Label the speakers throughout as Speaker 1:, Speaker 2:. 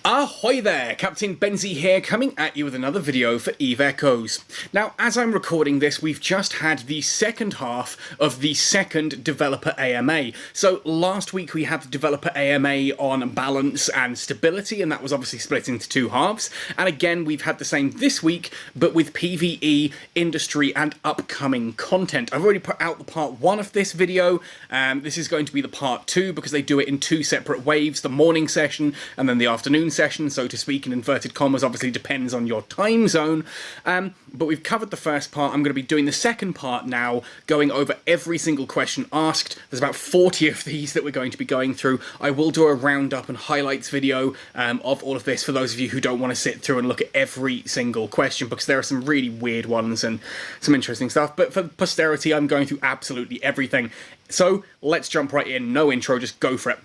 Speaker 1: Ahoy there, Captain Benzie here, coming at you with another video for Eve Echoes. Now, as I'm recording this, we've just had the second half of the second Developer AMA. So last week we had the Developer AMA on balance and stability, and that was obviously split into two halves. And again, we've had the same this week, but with PvE, industry, and upcoming content. I've already put out the part 1 of this video. This is going to be the part 2 because they do it in two separate waves, the morning session and then the afternoon session, so to speak, in inverted commas. Obviously depends on your time zone, but we've covered the first part. I'm going to be doing the second part now, going over every single question asked. There's about 40 of these that we're going to be going through. I will do a roundup and highlights video of all of this for those of you who don't want to sit through and look at every single question, because there are some really weird ones and some interesting stuff, but for posterity I'm going through absolutely everything. So let's jump right in, no intro, just go for it.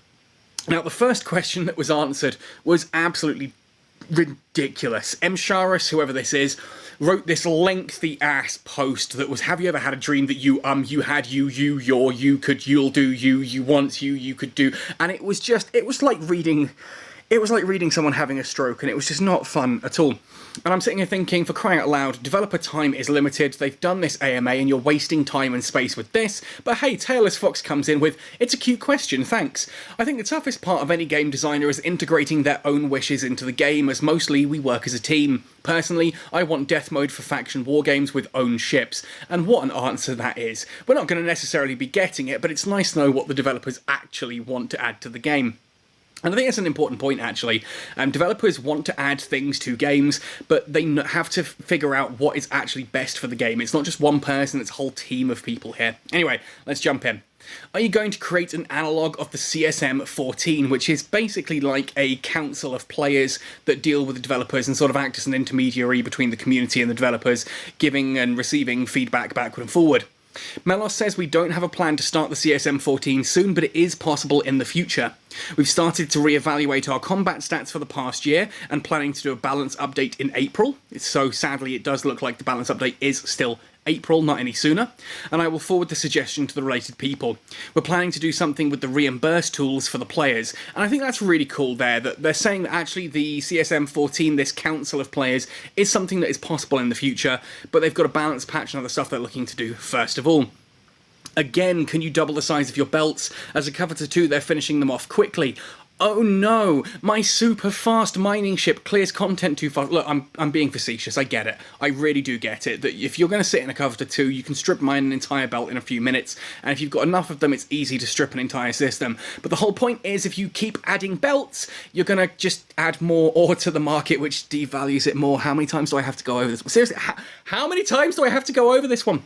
Speaker 1: Now, the first question that was answered was absolutely ridiculous. Msharis, whoever this is, wrote this lengthy ass post that was, have you ever had a dream that you had you could, you'll do, you once, you could do, and it was like reading someone having a stroke, and it was just not fun at all. And I'm sitting here thinking, for crying out loud, developer time is limited. They've done this AMA and you're wasting time and space with this. But hey, Tailless Fox comes in with, it's a cute question, thanks. I think the toughest part of any game designer is integrating their own wishes into the game, as mostly we work as a team. Personally, I want death mode for faction war games with own ships. And what an answer that is. We're not going to necessarily be getting it, but it's nice to know what the developers actually want to add to the game. And I think that's an important point, actually. Developers want to add things to games, but they have to figure out what is actually best for the game. It's not just one person, it's a whole team of people here. Anyway, let's jump in. Are you going to create an analogue of the CSM-14, which is basically like a council of players that deal with the developers and sort of act as an intermediary between the community and the developers, giving and receiving feedback backward and forward? Melos says we don't have a plan to start the CSM-14 soon, but it is possible in the future. We've started to re-evaluate our combat stats for the past year and planning to do a balance update in April. So sadly it does look like the balance update is still April, not any sooner, and I will forward the suggestion to the related people. We're planning to do something with the reimburse tools for the players, and I think that's really cool there, that they're saying that actually the CSM-14, this council of players, is something that is possible in the future, but they've got a balance patch and other stuff they're looking to do first of all. Again, can you double the size of your belts? As a cover to 2, they're finishing them off quickly. Oh no, my super fast mining ship clears content too fast. Look, I'm being facetious, I get it. I really do get it, that if you're going to sit in a cover to 2, you can strip mine an entire belt in a few minutes, and if you've got enough of them, it's easy to strip an entire system. But the whole point is, if you keep adding belts, you're going to just add more ore to the market, which devalues it more. How many times do I have to go over this? Seriously, how many times do I have to go over this one?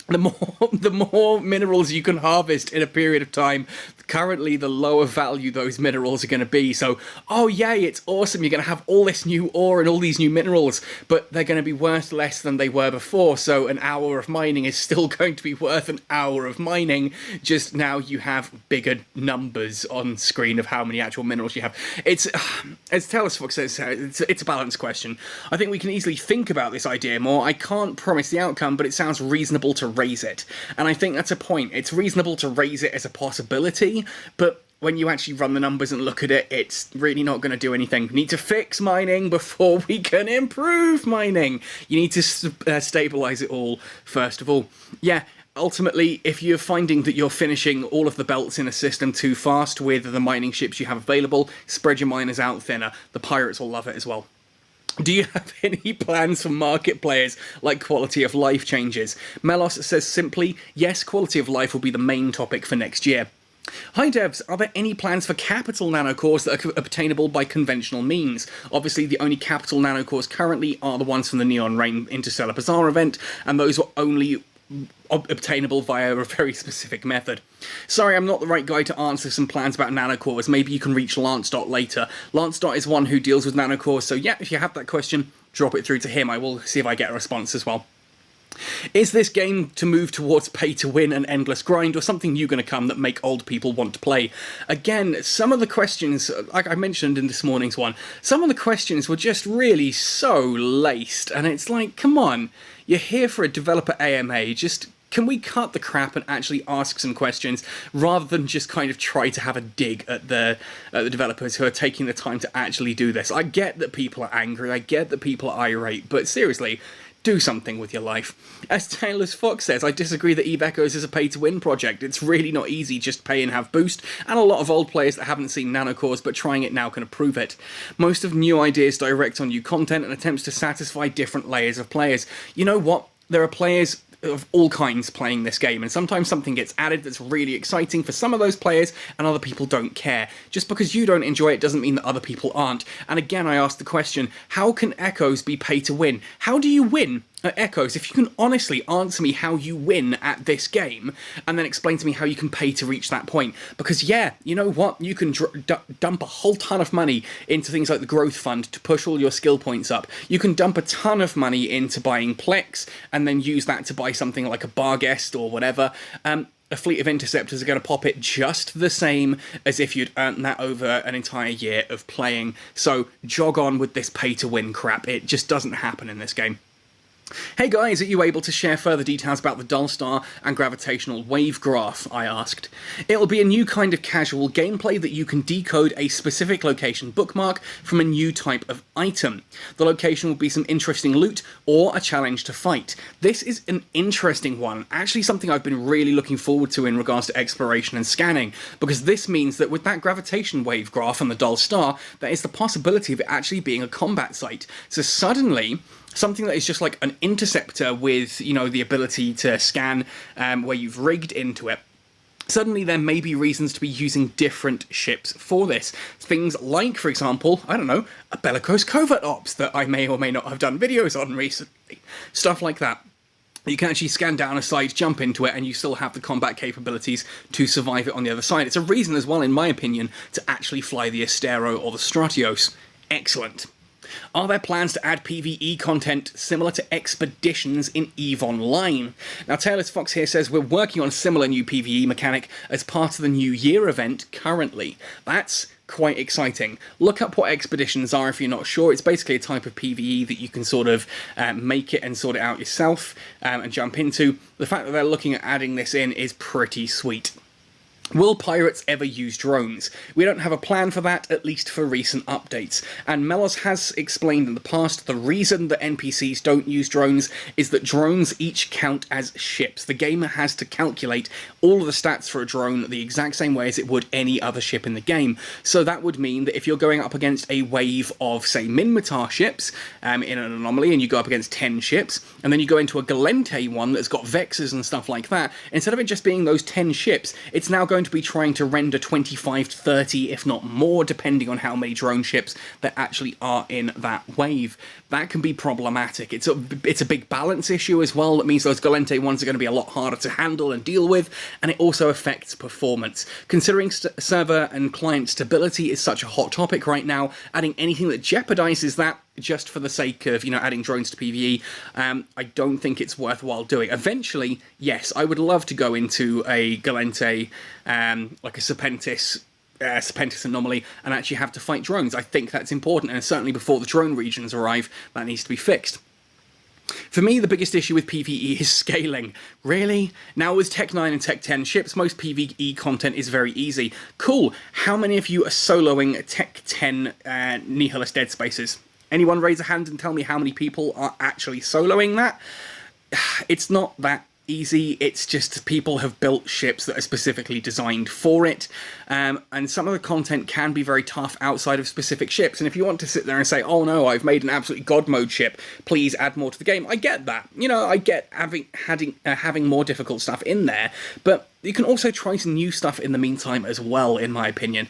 Speaker 1: The more minerals you can harvest in a period of time, currently the lower value those minerals are going to be. So, oh yay, it's awesome, you're going to have all this new ore and all these new minerals, but they're going to be worth less than they were before, so an hour of mining is still going to be worth an hour of mining, just now you have bigger numbers on screen of how many actual minerals you have. It's, as Tailless Fox says, it's a balance question. I think we can easily think about this idea more. I can't promise the outcome, but it sounds reasonable to raise it. And I think that's a point. It's reasonable to raise it as a possibility, but when you actually run the numbers and look at it, it's really not going to do anything. We need to fix mining before we can improve mining. You need to stabilize it all first of all. Yeah, ultimately, if you're finding that you're finishing all of the belts in a system too fast with the mining ships you have available, spread your miners out thinner. The pirates will love it as well. Do you have any plans for market players, like quality of life changes? Melos says simply, yes, quality of life will be the main topic for next year. Hi devs, are there any plans for capital nanocores that are obtainable by conventional means? Obviously the only capital nanocores currently are the ones from the Neon Rain Interstellar Bazaar event, and those were only obtainable via a very specific method. Sorry, I'm not the right guy to answer some plans about nanocores. Maybe you can reach Lance Dot later. Lance Dot is one who deals with nanocores, so yeah, if you have that question, drop it through to him. I will see if I get a response as well. Is this game to move towards pay to win and endless grind, or something new going to come that make old people want to play? Again, some of the questions, like I mentioned in this morning's one, some of the questions were just really so laced, and it's like, come on, you're here for a developer AMA, just Can we cut the crap and actually ask some questions rather than just kind of try to have a dig at the developers who are taking the time to actually do this? I get that people are angry, I get that people are irate, but seriously, do something with your life. As Taylor's Fox says, I disagree that Eve Echoes is a pay-to-win project. It's really not easy, just pay and have boost, and a lot of old players that haven't seen Nanocores but trying it now can approve it. Most of new ideas direct on new content and attempts to satisfy different layers of players. You know what? There are players of all kinds playing this game, and sometimes something gets added that's really exciting for some of those players and other people don't care. Just because you don't enjoy it doesn't mean that other people aren't. And again, I ask the question, how can Echoes be pay to win? How do you win at Echoes? If you can honestly answer me how you win at this game, and then explain to me how you can pay to reach that point. Because yeah, you know what? You can dump a whole ton of money into things like the growth fund to push all your skill points up. You can dump a ton of money into buying Plex, and then use that to buy something like a Barguest or whatever. A fleet of interceptors are going to pop it just the same as if you'd earned that over an entire year of playing. So jog on with this pay-to-win crap. It just doesn't happen in this game. Hey guys, are you able to share further details about the dull star and gravitational wave graph, I asked. It'll be a new kind of casual gameplay that you can decode a specific location bookmark from a new type of item. The location will be some interesting loot or a challenge to fight. This is an interesting one, actually something I've been really looking forward to in regards to exploration and scanning, because this means that with that gravitation wave graph and the dull star, there is the possibility of it actually being a combat site. So suddenly, something that is just like an interceptor with, you know, the ability to scan where you've rigged into it. Suddenly there may be reasons to be using different ships for this. Things like, for example, I don't know, a bellicose covert ops that I may or may not have done videos on recently. Stuff like that. You can actually scan down a site, jump into it, and you still have the combat capabilities to survive it on the other side. It's a reason as well, in my opinion, to actually fly the Astero or the Stratios. Excellent. Are there plans to add PvE content similar to expeditions in EVE Online? Now, Taylor's Fox here says we're working on a similar new PvE mechanic as part of the New Year event currently. That's quite exciting. Look up what expeditions are if you're not sure. It's basically a type of PvE that you can sort of make it and sort it out yourself and jump into. The fact that they're looking at adding this in is pretty sweet. Will pirates ever use drones? We don't have a plan for that, at least for recent updates. And Melos has explained in the past the reason that NPCs don't use drones is that drones each count as ships. The gamer has to calculate all of the stats for a drone the exact same way as it would any other ship in the game. So that would mean that if you're going up against a wave of, say, Minmatar ships in an anomaly, and you go up against 10 ships, and then you go into a Galente one that's got Vexes and stuff like that, instead of it just being those 10 ships, it's now going to be trying to render 25 to 30, if not more, depending on how many drone ships there actually are in that wave. That can be problematic. It's a big balance issue as well. That means those Galente ones are going to be a lot harder to handle and deal with, and it also affects performance. Considering server and client stability is such a hot topic right now, adding anything that jeopardizes that just for the sake of, you know, adding drones to PvE, I don't think it's worthwhile doing. Eventually, yes, I would love to go into a Galente, like a Serpentis anomaly, and actually have to fight drones. I think that's important, and certainly before the drone regions arrive, that needs to be fixed. For me, the biggest issue with PvE is scaling. Really? Now with Tech 9 and Tech 10 ships, most PvE content is very easy. Cool. How many of you are soloing Tech 10 Nihilist Dead Spaces? Anyone raise a hand and tell me how many people are actually soloing that? It's not that easy. It's just people have built ships that are specifically designed for it, and some of the content can be very tough outside of specific ships. And if you want to sit there and say, oh no, I've made an absolutely god mode ship, please add more to the game, I get that. You know, I get having more difficult stuff in there, but you can also try some new stuff in the meantime as well, in my opinion.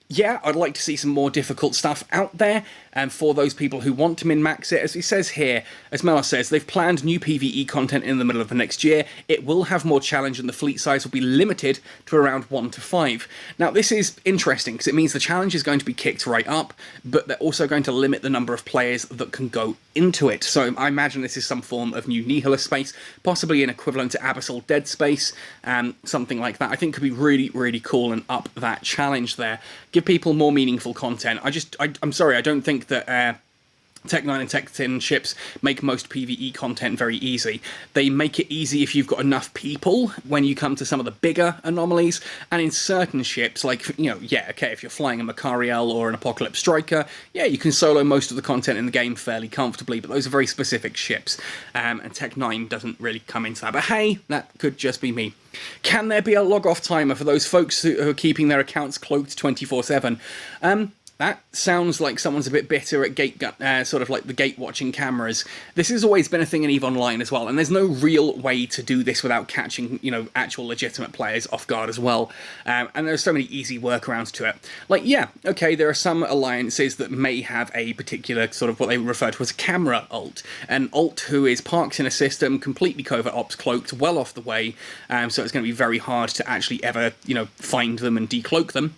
Speaker 1: Yeah, I'd like to see some more difficult stuff out there, and for those people who want to min-max it. As he says here, as Melos says, they've planned new PvE content in the middle of the next year. It will have more challenge, and the fleet size will be limited to around 1 to 5. Now, this is interesting, because it means the challenge is going to be kicked right up, but they're also going to limit the number of players that can go into it. So I imagine this is some form of new Nihilist space, possibly an equivalent to Abyssal Dead Space, something like that. I think could be really, really cool and up that challenge there. Give people more meaningful content. I'm sorry, I don't think that Tech 9 and Tech 10 ships make most PvE content very easy. They make it easy if you've got enough people when you come to some of the bigger anomalies, and in certain ships, like, you know, yeah, okay, if you're flying a Macariel or an Apocalypse Striker, yeah, you can solo most of the content in the game fairly comfortably, but those are very specific ships, and Tech 9 doesn't really come into that. But hey, that could just be me. Can there be a log-off timer for those folks who are keeping their accounts cloaked 24/7? That sounds like someone's a bit bitter at sort of like the gate watching cameras. This has always been a thing in EVE Online as well, and there's no real way to do this without catching, you know, actual legitimate players off guard as well. And there's so many easy workarounds to it. Like, yeah, okay, there are some alliances that may have a particular sort of what they refer to as a camera ult. An ult who is parked in a system, completely covert ops cloaked, well off the way, so it's going to be very hard to actually ever, you know, find them and decloak them.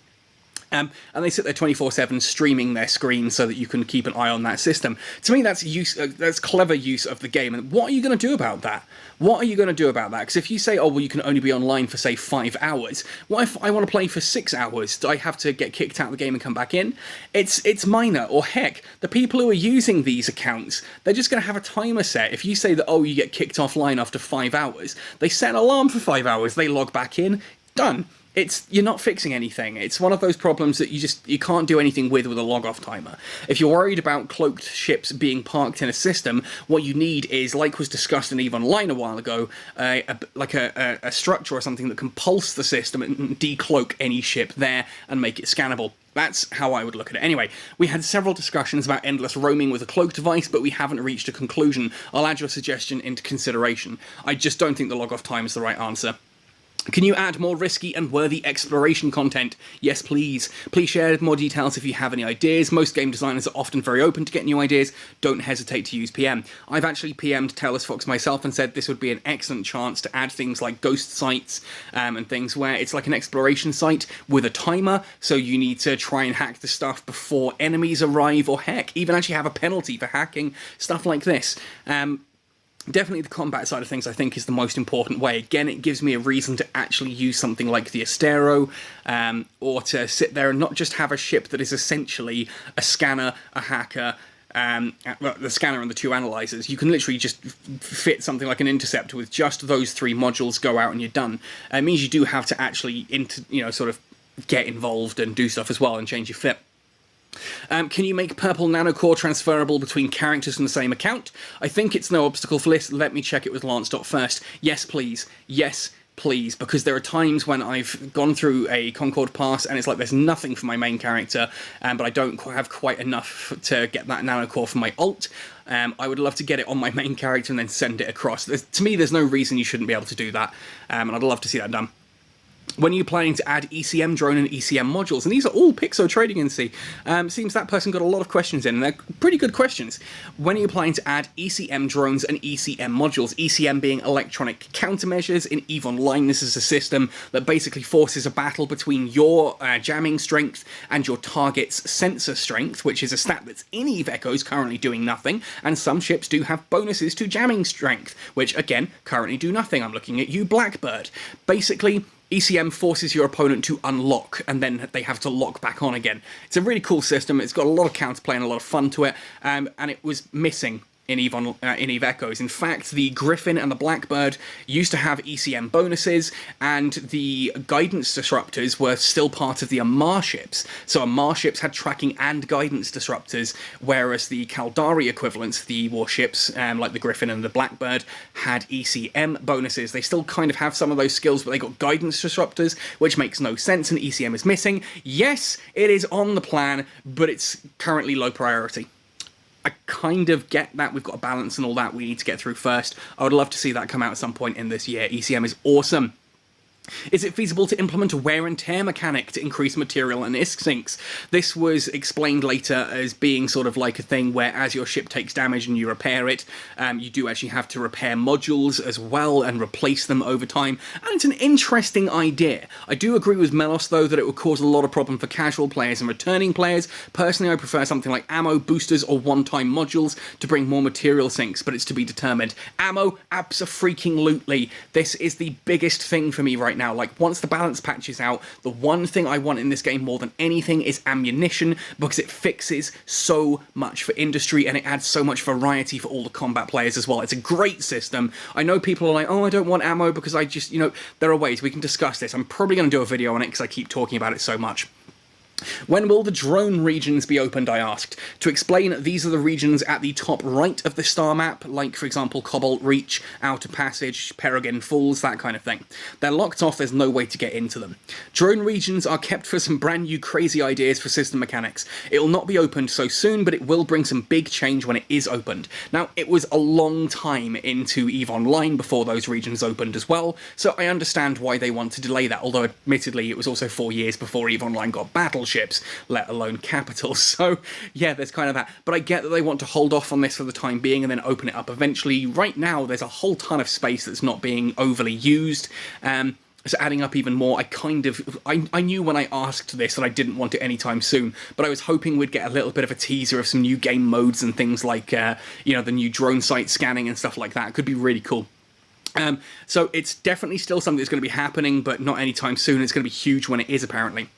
Speaker 1: And they sit there 24/7 streaming their screen so that you can keep an eye on that system. To me, that's clever use of the game. And what are you going to do about that? What are you going to do about that? Because if you say, oh, well, you can only be online for, say, 5 hours, what if I want to play for 6 hours? Do I have to get kicked out of the game and come back in? It's minor. Or heck, the people who are using these accounts, they're just going to have a timer set. If you say that, oh, you get kicked offline after 5 hours, they set an alarm for 5 hours, they log back in, done. You're not fixing anything. It's one of those problems that you can't do anything with a log-off timer. If you're worried about cloaked ships being parked in a system, what you need is, like was discussed in EVE Online a while ago, like a structure or something that can pulse the system and decloak any ship there and make it scannable. That's how I would look at it. Anyway, we had several discussions about endless roaming with a cloak device, but we haven't reached a conclusion. I'll add your suggestion into consideration. I just don't think the log-off time is the right answer. Can you add more risky and worthy exploration content? Yes, please. Please share more details if you have any ideas. Most game designers are often very open to get new ideas. Don't hesitate to use PM. I've actually PM'd Taylor's Fox myself and said this would be an excellent chance to add things like ghost sites and things where it's like an exploration site with a timer, so you need to try and hack the stuff before enemies arrive, or heck, even actually have a penalty for hacking, stuff like this. Definitely the combat side of things, I think, is the most important way. Again, it gives me a reason to actually use something like the Astero, or to sit there and not just have a ship that is essentially a scanner, a hacker, the scanner and the 2 analyzers. You can literally just fit something like an interceptor with just those 3 modules, go out and you're done. It means you do have to actually, sort of get involved and do stuff as well and change your fit. Can you make purple nanocore transferable between characters from the same account? I think it's no obstacle for this. Let me check it with Lance. First. Yes, please. Yes, please. Because there are times when I've gone through a Concord pass and it's like there's nothing for my main character, but I don't have quite enough to get that nanocore for my ult. I would love to get it on my main character and then send it across. To me, there's no reason you shouldn't be able to do that, and I'd love to see that done. When are you planning to add ECM drone and ECM modules? And these are all Pixo Trading NC. Seems that person got a lot of questions in, and they're pretty good questions. When are you planning to add ECM drones and ECM modules? ECM being electronic countermeasures. In EVE Online, this is a system that basically forces a battle between your jamming strength and your target's sensor strength, which is a stat that's in EVE Echoes, currently doing nothing, and some ships do have bonuses to jamming strength, which, again, currently do nothing. I'm looking at you, Blackbird. Basically, ECM forces your opponent to unlock, and then they have to lock back on again. It's a really cool system. It's got a lot of counterplay and a lot of fun to it, and it was missing in EVE Echoes. In fact, the Griffin and the Blackbird used to have ECM bonuses, and the guidance disruptors were still part of the Amarr ships. So Amarr ships had tracking and guidance disruptors, whereas the Caldari equivalents, the warships, like the Griffin and the Blackbird, had ECM bonuses. They still kind of have some of those skills, but they got guidance disruptors, which makes no sense, and ECM is missing. Yes, it is on the plan, but it's currently low priority. I kind of get that. We've got a balance and all that we need to get through first. I would love to see that come out at some point in this year. ECM is awesome. Is it feasible to implement a wear and tear mechanic to increase material and ISK sinks? This was explained later as being sort of like a thing where as your ship takes damage and you repair it, you do actually have to repair modules as well and replace them over time. And it's an interesting idea. I do agree with Melos, though, that it would cause a lot of problem for casual players and returning players. Personally, I prefer something like ammo boosters or one-time modules to bring more material sinks, but it's to be determined. Ammo, abso-freaking-lutely. This is the biggest thing for me right now. Like, once the balance patch is out, the one thing I want in this game more than anything is ammunition, because it fixes so much for industry and it adds so much variety for all the combat players as well. It's a great system. I know people are like, oh, I don't want ammo because I just, you know, there are ways we can discuss this. I'm probably going to do a video on it because I keep talking about it so much. When will the drone regions be opened, I asked. To explain, these are the regions at the top right of the star map, like, for example, Cobalt Reach, Outer Passage, Peregrine Falls, that kind of thing. They're locked off, there's no way to get into them. Drone regions are kept for some brand new crazy ideas for system mechanics. It will not be opened so soon, but it will bring some big change when it is opened. Now, it was a long time into EVE Online before those regions opened as well, so I understand why they want to delay that, although admittedly it was also 4 years before EVE Online got battleships, let alone capitals, so yeah, there's kind of that. But I get that they want to hold off on this for the time being and then open it up eventually. Right now, there's a whole ton of space that's not being overly used. So adding up even more, I knew when I asked this that I didn't want it anytime soon, but I was hoping we'd get a little bit of a teaser of some new game modes and things like, you know, the new drone site scanning and stuff like that. It could be really cool. So it's definitely still something that's going to be happening, but not anytime soon. It's going to be huge when it is, apparently.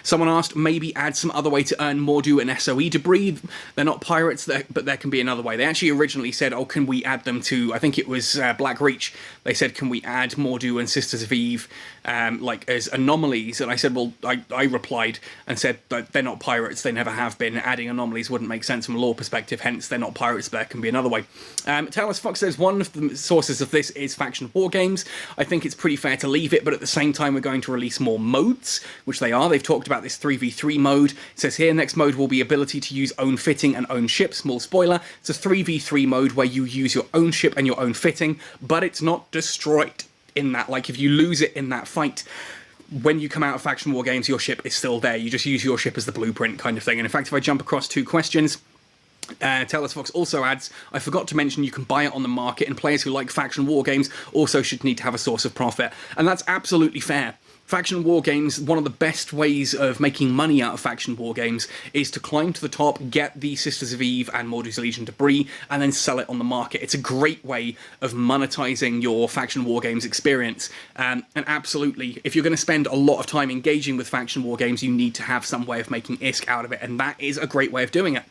Speaker 1: Someone asked, maybe add some other way to earn Mordu and SOE debris. They're not pirates, but there can be another way. They actually originally said, oh, can we add them to, I think it was Black Reach. They said, can we add Mordu and Sisters of Eve, like, as anomalies? And I said, well, I replied and said that they're not pirates, they never have been. Adding anomalies wouldn't make sense from a lore perspective, hence they're not pirates, but there can be another way. Talos Fox says, one of the sources of this is faction war games. I think it's pretty fair to leave it, but at the same time we're going to release more modes, which they are. They've talked about this 3v3 mode. It says here, next mode will be ability to use own fitting and own ship. Small spoiler, it's a 3v3 mode where you use your own ship and your own fitting, but it's not destroyed in that. Like, if you lose it in that fight, when you come out of faction war games, your ship is still there. You just use your ship as the blueprint kind of thing. And in fact, if I jump across 2 questions, Talos Fox also adds, I forgot to mention you can buy it on the market, and players who like faction war games also should need to have a source of profit. And that's absolutely fair. Faction war games, one of the best ways of making money out of faction war games is to climb to the top, get the Sisters of Eve and Mordu's Legion debris, and then sell it on the market. It's a great way of monetizing your faction war games experience. And absolutely, if you're going to spend a lot of time engaging with faction war games, you need to have some way of making ISK out of it, and that is a great way of doing it.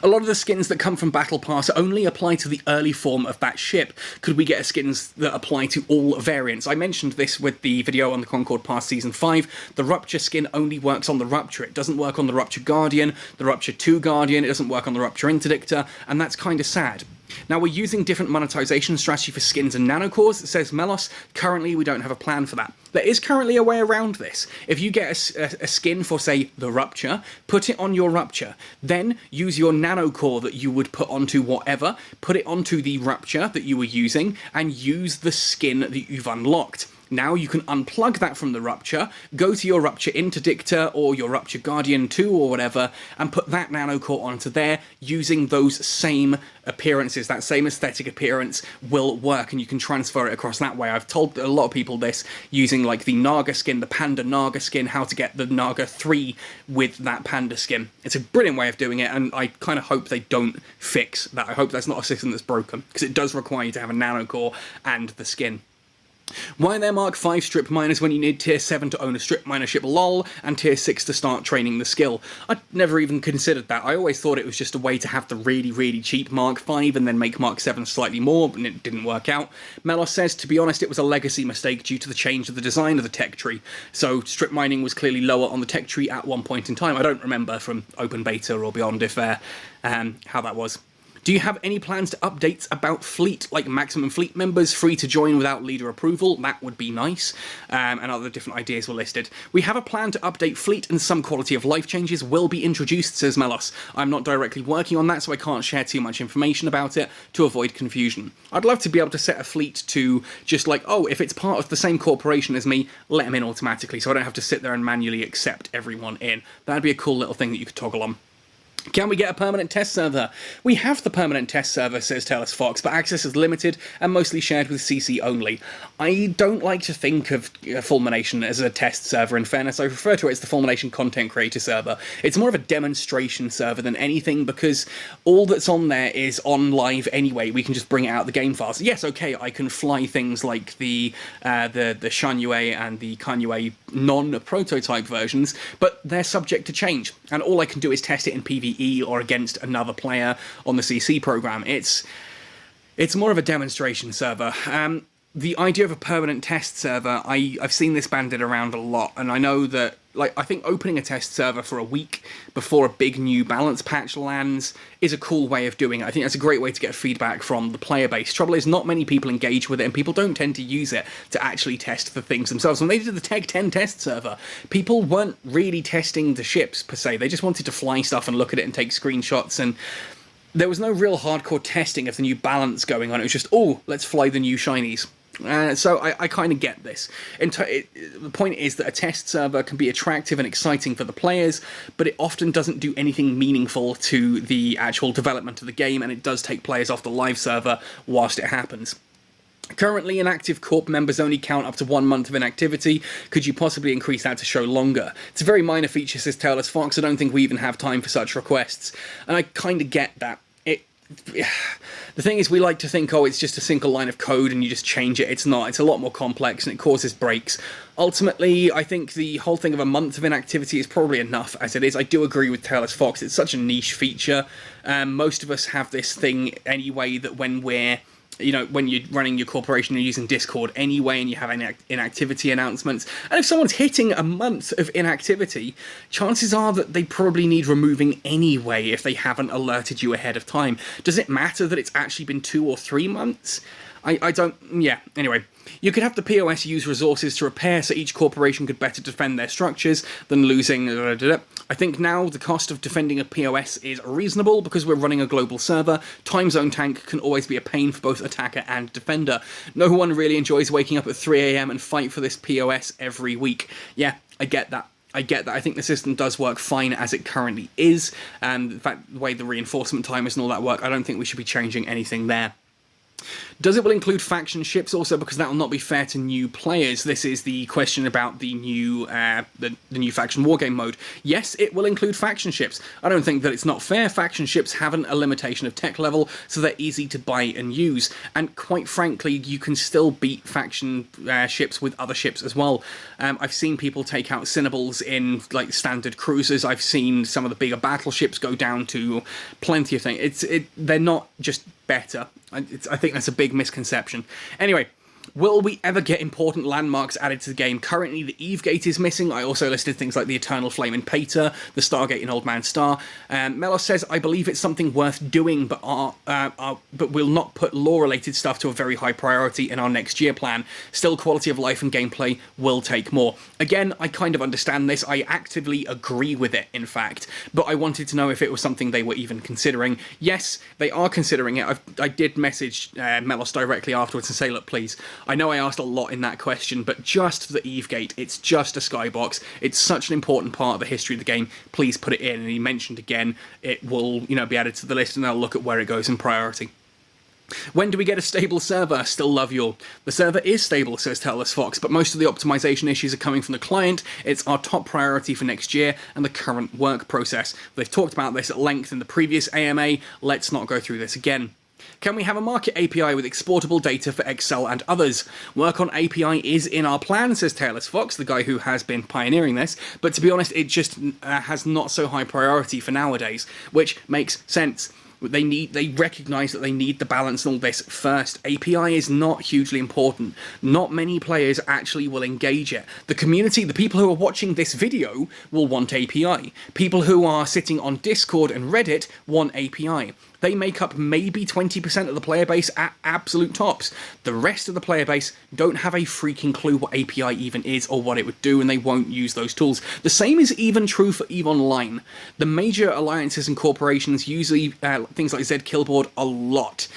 Speaker 1: A lot of the skins that come from Battle Pass only apply to the early form of that ship. Could we get skins that apply to all variants? I mentioned this with the video on the Concord Pass Season 5. The Rupture skin only works on the Rupture. It doesn't work on the Rupture Guardian, the Rupture 2 Guardian, it doesn't work on the Rupture Interdictor, and that's kind of sad. Now, we're using different monetization strategy for skins and nanocores, says Melos. Currently, we don't have a plan for that. There is currently a way around this. If you get a skin for, say, the Rupture, put it on your Rupture, then use your nanocore that you would put onto whatever, put it onto the Rupture that you were using, and use the skin that you've unlocked. Now you can unplug that from the Rupture, go to your Rupture Interdictor or your Rupture Guardian 2 or whatever, and put that nanocore onto there using those same appearances. That same aesthetic appearance will work, and you can transfer it across that way. I've told a lot of people this using like the Naga skin, the Panda Naga skin, how to get the Naga 3 with that Panda skin. It's a brilliant way of doing it, and I kind of hope they don't fix that. I hope that's not a system that's broken, because it does require you to have a nanocore and the skin. Why are there Mark 5 strip miners when you need tier 7 to own a strip miner ship, lol, and tier 6 to start training the skill? I'd never even considered that. I always thought it was just a way to have the really, really cheap Mark 5 and then make Mark 7 slightly more, and it didn't work out. Melos says, to be honest, it was a legacy mistake due to the change of the design of the tech tree. So strip mining was clearly lower on the tech tree at one point in time. I don't remember from open beta or beyond if how that was. Do you have any plans to updates about fleet, like maximum fleet members free to join without leader approval? That would be nice. And other different ideas were listed. We have a plan to update fleet, and some quality of life changes will be introduced, says Melos. I'm not directly working on that, so I can't share too much information about it to avoid confusion. I'd love to be able to set a fleet to just like, oh, if it's part of the same corporation as me, let them in automatically, so I don't have to sit there and manually accept everyone in. That'd be a cool little thing that you could toggle on. Can we get a permanent test server? We have the permanent test server, says Taylor's Fox, but access is limited and mostly shared with CC only. I don't like to think of Fulmination as a test server, in fairness. I refer to it as the Fulmination Content Creator server. It's more of a demonstration server than anything, because all that's on there is on live anyway. We can just bring out the game files. Yes, okay, I can fly things like the Shangyue and the Kanyue non-prototype versions, but they're subject to change, and all I can do is test it in PvE or against another player on the CC program. It's more of a demonstration server. The idea of a permanent test server, I've seen this banded around a lot, and I know that, like, I think opening a test server for a week before a big new balance patch lands is a cool way of doing it. I think that's a great way to get feedback from the player base. Trouble is, not many people engage with it, and people don't tend to use it to actually test the things themselves. When they did the Teg 10 test server, people weren't really testing the ships, per se. They just wanted to fly stuff and look at it and take screenshots, and there was no real hardcore testing of the new balance going on. It was just, oh, let's fly the new shinies. So I kind of get this. The point is that a test server can be attractive and exciting for the players, but it often doesn't do anything meaningful to the actual development of the game, and it does take players off the live server whilst it happens. Currently, inactive Corp members only count up to 1 month of inactivity. Could you possibly increase that to show longer? It's a very minor feature, says Taylor's Fox. I don't think we even have time for such requests. And I kind of get that. The thing is, we like to think, oh, it's just a single line of code and you just change it. It's not. It's a lot more complex and it causes breaks. Ultimately, I think the whole thing of a month of inactivity is probably enough as it is. I do agree with Taylor's Fox. It's such a niche feature. Most of us have this thing anyway, that when we're, you know, when you're running your corporation, you're using Discord anyway, and you have inactivity announcements. And if someone's hitting a month of inactivity, chances are that they probably need removing anyway if they haven't alerted you ahead of time. Does it matter that it's actually been 2 or 3 months? I don't... Yeah, anyway. You could have the POS use resources to repair so each corporation could better defend their structures than losing... I think now the cost of defending a POS is reasonable because we're running a global server. Time zone tank can always be a pain for both attacker and defender. No one really enjoys waking up at 3 AM and fight for this POS every week. Yeah, I get that. I get that. I think the system does work fine as it currently is. And in fact, the way the reinforcement timers and all that work, I don't think we should be changing anything there. Does it will include faction ships also, because that will not be fair to new players? This is the question about the new new faction wargame mode. Yes, it will include faction ships. I don't think that it's not fair. Faction ships haven't a limitation of tech level, so they're easy to buy and use. And quite frankly, you can still beat faction ships with other ships as well. I've seen people take out Cinnables in like standard cruisers. I've seen some of the bigger battleships go down to plenty of things. They're not just better. I think that's a big misconception. Anyway, will we ever get important landmarks added to the game? Currently, the Eve Gate is missing. I also listed things like the Eternal Flame in Pater, the Stargate in Old Man Star. Melos says, I believe it's something worth doing, but we'll not put lore-related stuff to a very high priority in our next year plan. Still, quality of life and gameplay will take more. Again, I kind of understand this. I actively agree with it, in fact, but I wanted to know if it was something they were even considering. Yes, they are considering it. I did message Melos directly afterwards and say, look, please, I know I asked a lot in that question, but just for the Eve Gate, it's just a skybox. It's such an important part of the history of the game. Please put it in. And he mentioned again, it will, you know, be added to the list, and I'll look at where it goes in priority. When do we get a stable server? Still love you all. The server is stable, says Taylor's Fox, but most of the optimization issues are coming from the client. It's our top priority for next year and the current work process. They've talked about this at length in the previous AMA. Let's not go through this again. Can we have a market API with exportable data for Excel and others? Work on API is in our plan, says Taylor's Fox, the guy who has been pioneering this, but to be honest, it just has not so high priority for nowadays, which makes sense. They recognise that they need the balance and all this first. API is not hugely important. Not many players actually will engage it. The community, the people who are watching this video, will want API. People who are sitting on Discord and Reddit want API. They make up maybe 20% of the player base at absolute tops. The rest of the player base don't have a freaking clue what API even is or what it would do, and they won't use those tools. The same is even true for EVE Online. The major alliances and corporations usually things like Zkillboard a lot,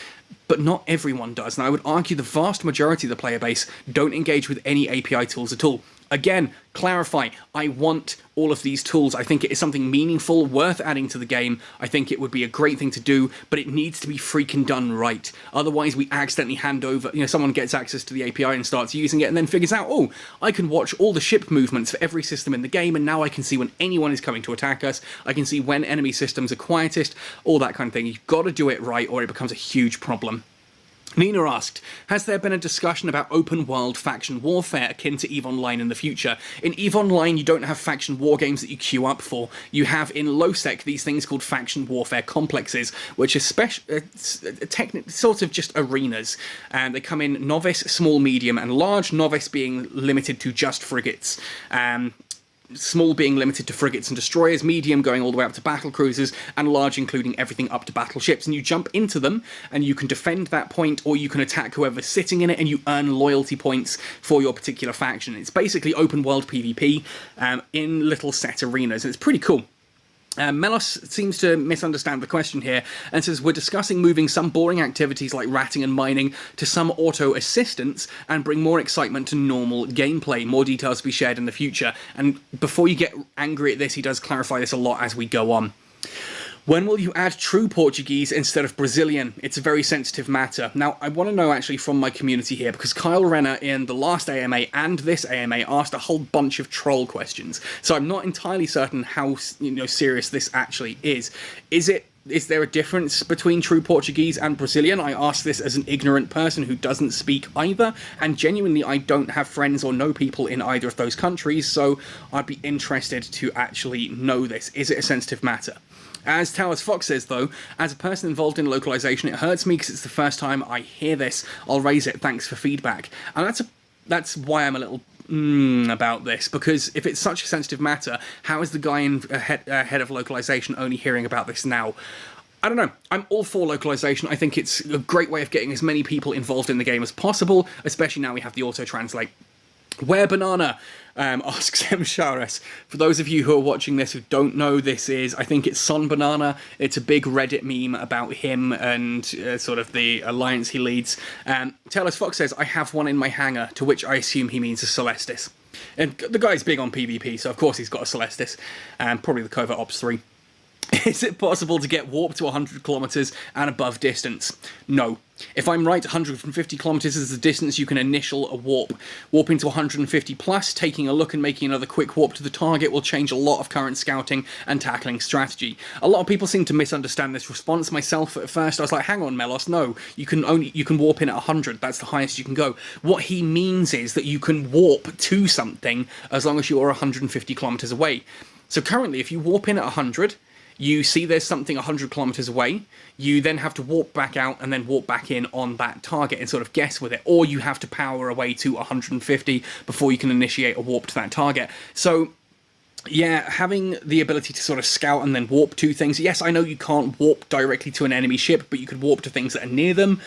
Speaker 1: but not everyone does. And I would argue the vast majority of the player base don't engage with any API tools at all. Again, clarify, I want all of these tools. I think it is something meaningful, worth adding to the game. I think it would be a great thing to do, but it needs to be freaking done right. Otherwise, we accidentally hand over, someone gets access to the API and starts using it and then figures out, oh, I can watch all the ship movements for every system in the game, and now I can see when anyone is coming to attack us. I can see when enemy systems are quietest, all that kind of thing. You've got to do it right or it becomes a huge problem. Nina asked, has there been a discussion about open-world faction warfare akin to EVE Online in the future? In EVE Online, you don't have faction war games that you queue up for. You have in LowSec these things called faction warfare complexes, which are sort of just arenas. And they come in novice, small, medium, and large, novice being limited to just frigates. Small being limited to frigates and destroyers, medium going all the way up to battle cruisers, and large including everything up to battleships. And you jump into them, and you can defend that point, or you can attack whoever's sitting in it, and you earn loyalty points for your particular faction. It's basically open world PvP in little set arenas, and it's pretty cool. Melos seems to misunderstand the question here and says, we're discussing moving some boring activities like ratting and mining to some auto assistance and bring more excitement to normal gameplay. More details to be shared in the future. And before you get angry at this, he does clarify this a lot as we go on. When will you add true Portuguese instead of Brazilian? It's a very sensitive matter. Now, I want to know actually from my community here, because Kyle Renner in the last AMA and this AMA asked a whole bunch of troll questions. So I'm not entirely certain how serious this actually is. Is there a difference between true Portuguese and Brazilian? I ask this as an ignorant person who doesn't speak either, and genuinely I don't have friends or know people in either of those countries, so I'd be interested to actually know this. Is it a sensitive matter? As Towers Fox says, though, as a person involved in localization, it hurts me because it's the first time I hear this. I'll raise it. Thanks for feedback. And that's why I'm a little about this, because if it's such a sensitive matter, how is the guy head of localization only hearing about this now? I don't know. I'm all for localization. I think it's a great way of getting as many people involved in the game as possible, especially now we have the auto-translate. Where Banana asks M. Shares. For those of you who are watching this who don't know, this is, I think it's Son Banana. It's a big Reddit meme about him and sort of the alliance he leads. Taylor's Fox says, I have one in my hangar, to which I assume he means a Celestis. And the guy's big on PvP, so of course he's got a Celestis. Probably the Covert Ops 3. Is it possible to get warp to 100 kilometers and above distance? No. If I'm right, 150 kilometers is the distance you can initial a warp. Warping to 150 plus, taking a look and making another quick warp to the target will change a lot of current scouting and tackling strategy. A lot of people seem to misunderstand this response. Myself at first, I was like, hang on, Melos, no, you can warp in at 100. That's the highest you can go. What he means is that you can warp to something as long as you are 150 kilometers away. So currently, if you warp in at 100, you see there's something 100 kilometers away, you then have to warp back out and then warp back in on that target and sort of guess with it, or you have to power away to 150 before you can initiate a warp to that target. So yeah, having the ability to sort of scout and then warp to things. Yes, I know you can't warp directly to an enemy ship, but you could warp to things that are near them.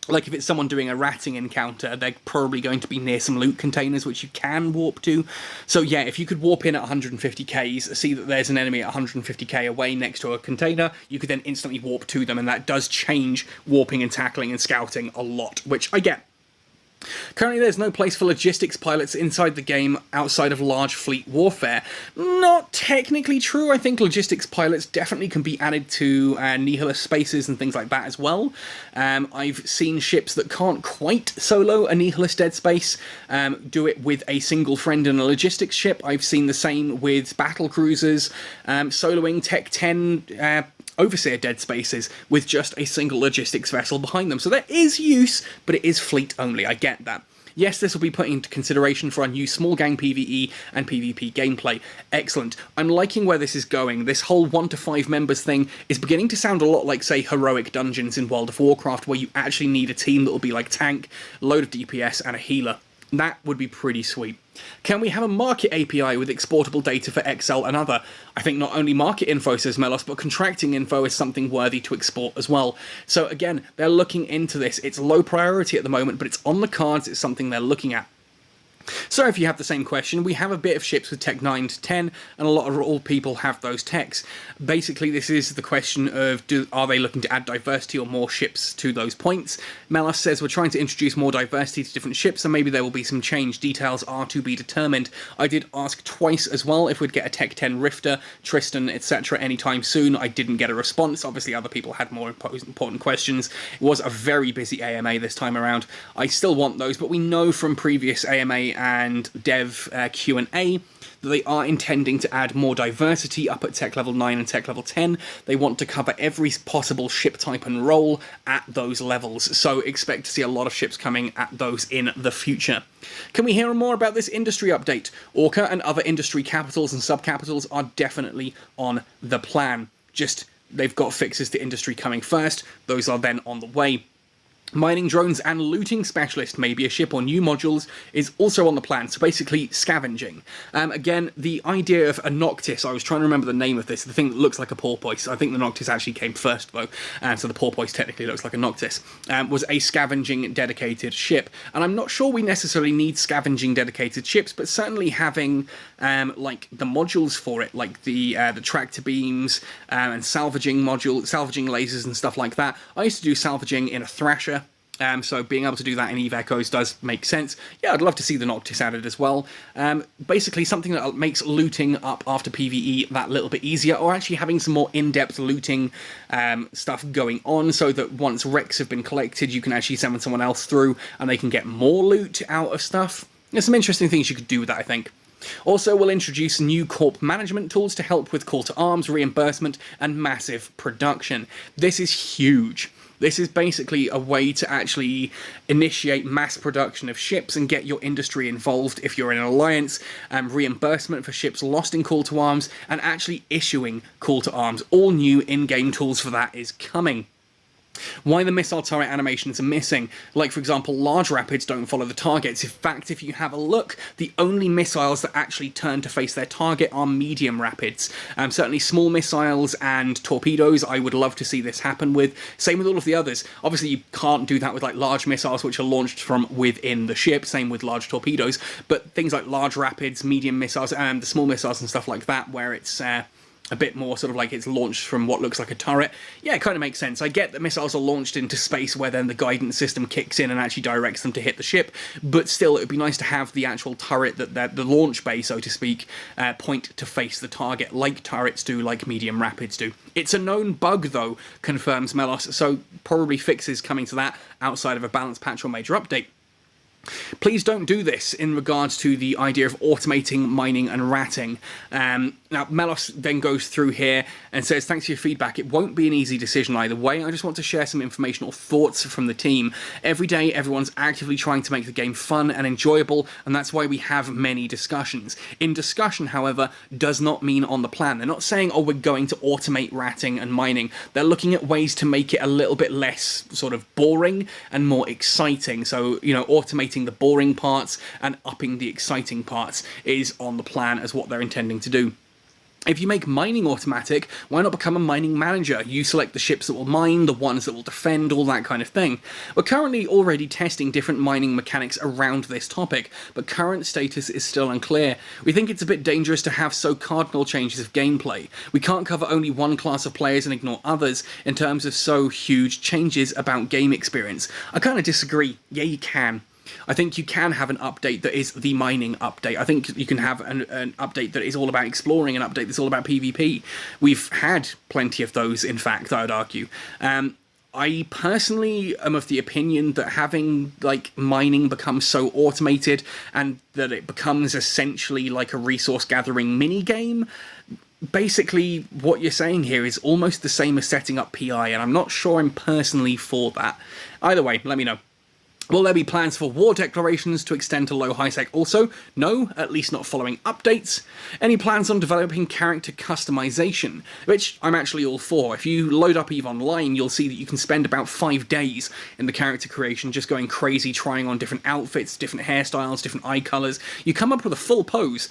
Speaker 1: Like if it's someone doing a ratting encounter, they're probably going to be near some loot containers which you can warp to. So yeah, if you could warp in at 150 Ks, see that there's an enemy at 150k away next to a container, you could then instantly warp to them, and that does change warping and tackling and scouting a lot, which I get. Currently there's no place for logistics pilots inside the game outside of large fleet warfare. Not technically true. I think logistics pilots definitely can be added to nihilist spaces and things like that as well. I've seen ships that can't quite solo a nihilist dead space do it with a single friend in a logistics ship. I've seen the same with battle cruisers, soloing Tech 10 Overseer dead spaces with just a single logistics vessel behind them. So there is use, but it is fleet only. I get that. Yes, this will be put into consideration for our new small gang PvE and PvP gameplay. Excellent. I'm liking where this is going. This whole 1 to 5 members thing is beginning to sound a lot like, say, heroic dungeons in World of Warcraft, where you actually need a team that will be like tank, load of DPS, and a healer. That would be pretty sweet. Can we have a market API with exportable data for Excel and other? I think not only market info, says Melos, but contracting info is something worthy to export as well. So again, they're looking into this. It's low priority at the moment, but it's on the cards. It's something they're looking at. So if you have the same question, we have a bit of ships with tech 9 to 10, and a lot of all people have those techs. Basically, this is the question of, are they looking to add diversity or more ships to those points? Melos says, we're trying to introduce more diversity to different ships, and maybe there will be some change. Details are to be determined. I did ask twice as well if we'd get a tech 10 Rifter, Tristan, etc. anytime soon. I didn't get a response. Obviously, other people had more important questions. It was a very busy AMA this time around. I still want those, but we know from previous AMA and dev Q&A that they are intending to add more diversity up at tech level 9 and tech level 10. They want to cover every possible ship type and role at those levels, so expect to see a lot of ships coming at those in the future. Can we hear more about this industry update? Orca and other industry capitals and subcapitals are definitely on the plan. Just, they've got fixes to industry coming first, those are then on the way. Mining drones and looting specialist, maybe a ship or new modules, is also on the plan, so basically scavenging. Again, the idea of a Noctis, I was trying to remember the name of this, the thing that looks like a porpoise. I think the Noctis actually came first though, so the porpoise technically looks like a Noctis, was a scavenging dedicated ship. And I'm not sure we necessarily need scavenging dedicated ships, but certainly having like the modules for it, like the tractor beams and salvaging lasers and stuff like that. I used to do salvaging in a Thrasher. So being able to do that in Eve Echoes does make sense. Yeah, I'd love to see the Noctis added as well. Basically something that makes looting up after PvE that little bit easier, or actually having some more in-depth looting stuff going on, so that once wrecks have been collected, you can actually send someone else through and they can get more loot out of stuff. There's some interesting things you could do with that, I think. Also, we'll introduce new corp management tools to help with call to arms, reimbursement, and massive production. This is huge. This is basically a way to actually initiate mass production of ships and get your industry involved if you're in an alliance, reimbursement for ships lost in call to arms, and actually issuing call to arms. All new in-game tools for that is coming. Why the missile turret animations are missing. Like, for example, large rapids don't follow the targets. In fact, if you have a look, the only missiles that actually turn to face their target are medium rapids. Certainly small missiles and torpedoes, I would love to see this happen with. Same with all of the others. Obviously, you can't do that with like large missiles which are launched from within the ship, same with large torpedoes, but things like large rapids, medium missiles, and the small missiles and stuff like that, where it's a bit more sort of like it's launched from what looks like a turret. Yeah, it kind of makes sense. I get that missiles are launched into space where then the guidance system kicks in and actually directs them to hit the ship, but still it would be nice to have the actual turret, that the launch bay, so to speak, point to face the target, like turrets do, like medium rapids do. It's a known bug though, confirms Melos, so probably fixes coming to that outside of a balance patch or major update. Please don't do this in regards to the idea of automating mining and ratting. Now, Melos then goes through here and says, thanks for your feedback. It won't be an easy decision either way. I just want to share some information or thoughts from the team. Every day, everyone's actively trying to make the game fun and enjoyable, and that's why we have many discussions. In discussion, however, does not mean on the plan. They're not saying, oh, we're going to automate ratting and mining. They're looking at ways to make it a little bit less sort of boring and more exciting. So, you know, automating the boring parts and upping the exciting parts is on the plan as what they're intending to do. If you make mining automatic, why not become a mining manager? You select the ships that will mine, the ones that will defend, all that kind of thing. We're currently already testing different mining mechanics around this topic, but current status is still unclear. We think it's a bit dangerous to have so cardinal changes of gameplay. We can't cover only one class of players and ignore others in terms of so huge changes about game experience. I kind of disagree. Yeah, you can. I think you can have an update that is the mining update. I think you can have an update that is all about exploring, an update that's all about PvP. We've had plenty of those, in fact, I would argue. I personally am of the opinion that having like mining become so automated and that it becomes essentially like a resource gathering mini game, basically what you're saying here is almost the same as setting up PI, and I'm not sure I'm personally for that. Either way, let me know. Will there be plans for war declarations to extend to low Highsec also? No, at least not following updates. Any plans on developing character customization? Which I'm actually all for. If you load up EVE Online, you'll see that you can spend about 5 days in the character creation just going crazy, trying on different outfits, different hairstyles, different eye colours. You come up with a full pose,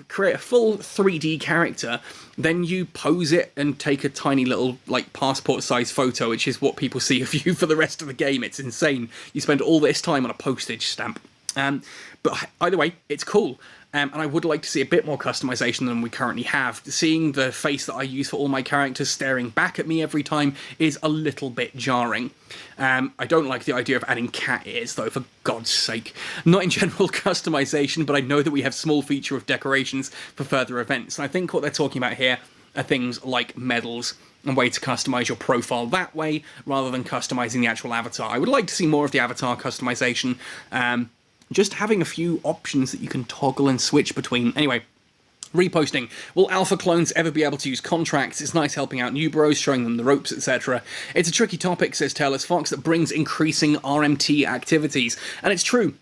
Speaker 1: create a full 3D character, then you pose it and take a tiny little like passport-sized photo, which is what people see of you for the rest of the game. It's insane. You spend all this time on a postage stamp. But either way, it's cool. And I would like to see a bit more customization than we currently have. Seeing the face that I use for all my characters staring back at me every time is a little bit jarring. I don't like the idea of adding cat ears, though, for God's sake. Not in general customization, but I know that we have small feature of decorations for further events. And I think what they're talking about here are things like medals, and way to customize your profile that way, rather than customizing the actual avatar. I would like to see more of the avatar customization. Just having a few options that you can toggle and switch between. Anyway, reposting. Will alpha clones ever be able to use contracts? It's nice helping out new bros, showing them the ropes, etc. It's a tricky topic, says Taylor's Fox, that brings increasing RMT activities. And it's true.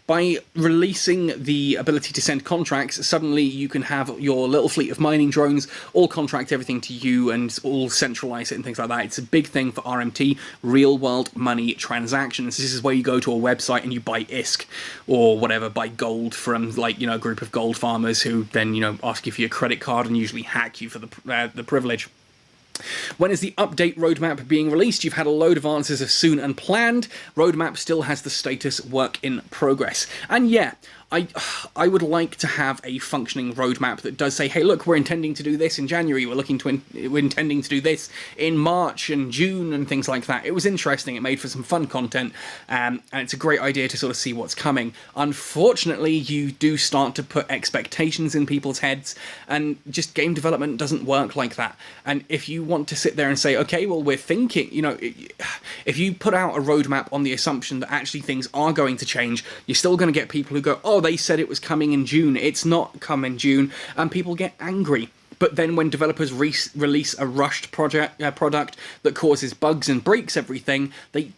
Speaker 1: By releasing the ability to send contracts, suddenly you can have your little fleet of mining drones all contract everything to you and all centralize it and things like that. It's a big thing for RMT, real world money transactions. This is where you go to a website and you buy ISK or whatever, buy gold from, like, a group of gold farmers who then, ask you for your credit card and usually hack you for the privilege. When is the update roadmap being released? You've had a load of answers of soon and planned. Roadmap still has the status work in progress. And yeah, I would like to have a functioning roadmap that does say, hey, look, we're intending to do this in January, we're intending to do this in March and June and things like that. It was interesting, it made for some fun content, and it's a great idea to sort of see what's coming. Unfortunately, you do start to put expectations in people's heads, and just game development doesn't work like that. And if you want to sit there and say, okay, well, we're thinking, if you put out a roadmap on the assumption that actually things are going to change, you're still going to get people who go, oh, they said it was coming in June, it's not come in June, and people get angry. But then when developers release a rushed product that causes bugs and breaks everything, they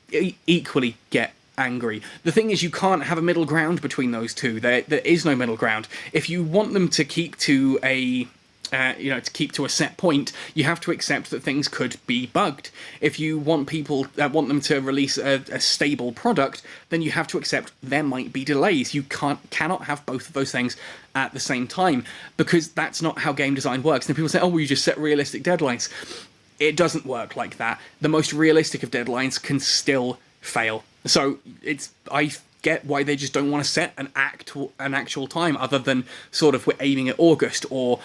Speaker 1: equally get angry. The thing is, you can't have a middle ground between those two. There is no middle ground. If you want them to keep to a to a set point, you have to accept that things could be bugged. If you want them to release a stable product, then you have to accept there might be delays. You cannot have both of those things at the same time, because that's not how game design works. And people say, oh, well, you just set realistic deadlines. It doesn't work like that. The most realistic of deadlines can still fail. So I get why they just don't want to set an actual time, other than sort of we're aiming at August or,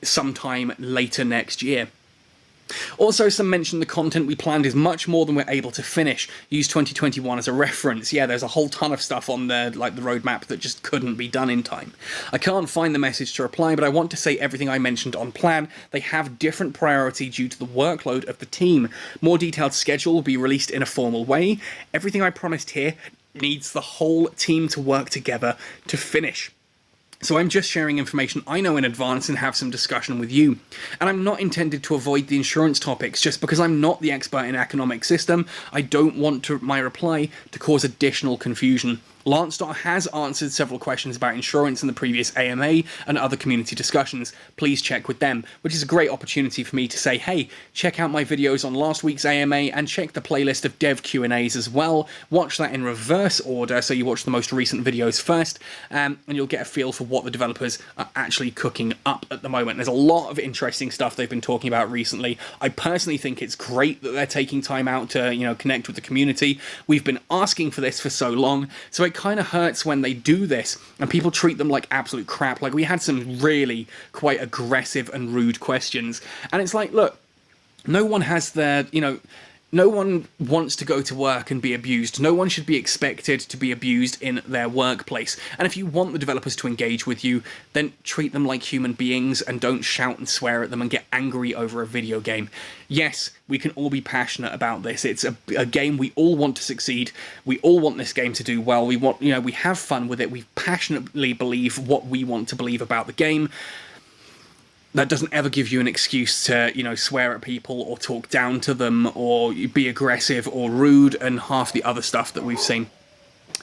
Speaker 1: sometime later next year. Also, some mention the content we planned is much more than we're able to finish. Use 2021 as a reference. Yeah, there's a whole ton of stuff on the roadmap that just couldn't be done in time. I can't find the message to reply, but I want to say everything I mentioned on plan. They have different priority due to the workload of the team. More detailed schedule will be released in a formal way. Everything I promised here needs the whole team to work together to finish. So I'm just sharing information I know in advance and have some discussion with you. And I'm not intended to avoid the insurance topics. Just because I'm not the expert in economic system, I don't want my reply to cause additional confusion. Lancedot has answered several questions about insurance in the previous AMA and other community discussions. Please check with them, which is a great opportunity for me to say, hey, check out my videos on last week's AMA and check the playlist of dev Q&As as well. Watch that in reverse order, so you watch the most recent videos first, and you'll get a feel for what the developers are actually cooking up at the moment. There's a lot of interesting stuff they've been talking about recently. I personally think it's great that they're taking time out to, connect with the community. We've been asking for this for so long, so it kind of hurts when they do this and people treat them like absolute crap. Like, we had some really quite aggressive and rude questions, and it's like, look, no one has their, no one wants to go to work and be abused. No one should be expected to be abused in their workplace. And if you want the developers to engage with you, then treat them like human beings and don't shout and swear at them and get angry over a video game. Yes, we can all be passionate about this. It's a game we all want to succeed. We all want this game to do well. We want, we have fun with it. We passionately believe what we want to believe about the game. That doesn't ever give you an excuse to, swear at people or talk down to them or be aggressive or rude and half the other stuff that we've seen.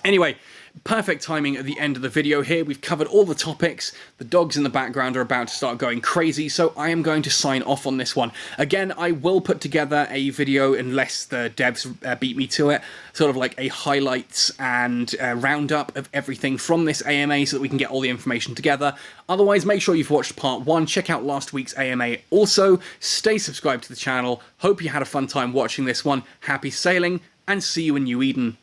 Speaker 1: Anyway, perfect timing at the end of the video here. We've covered all the topics. The dogs in the background are about to start going crazy, so I am going to sign off on this one. Again, I will put together a video unless the devs beat me to it, sort of like a highlights and roundup of everything from this AMA so that we can get all the information together. Otherwise, make sure you've watched part 1. Check out last week's AMA also. Stay subscribed to the channel. Hope you had a fun time watching this one. Happy sailing, and see you in New Eden.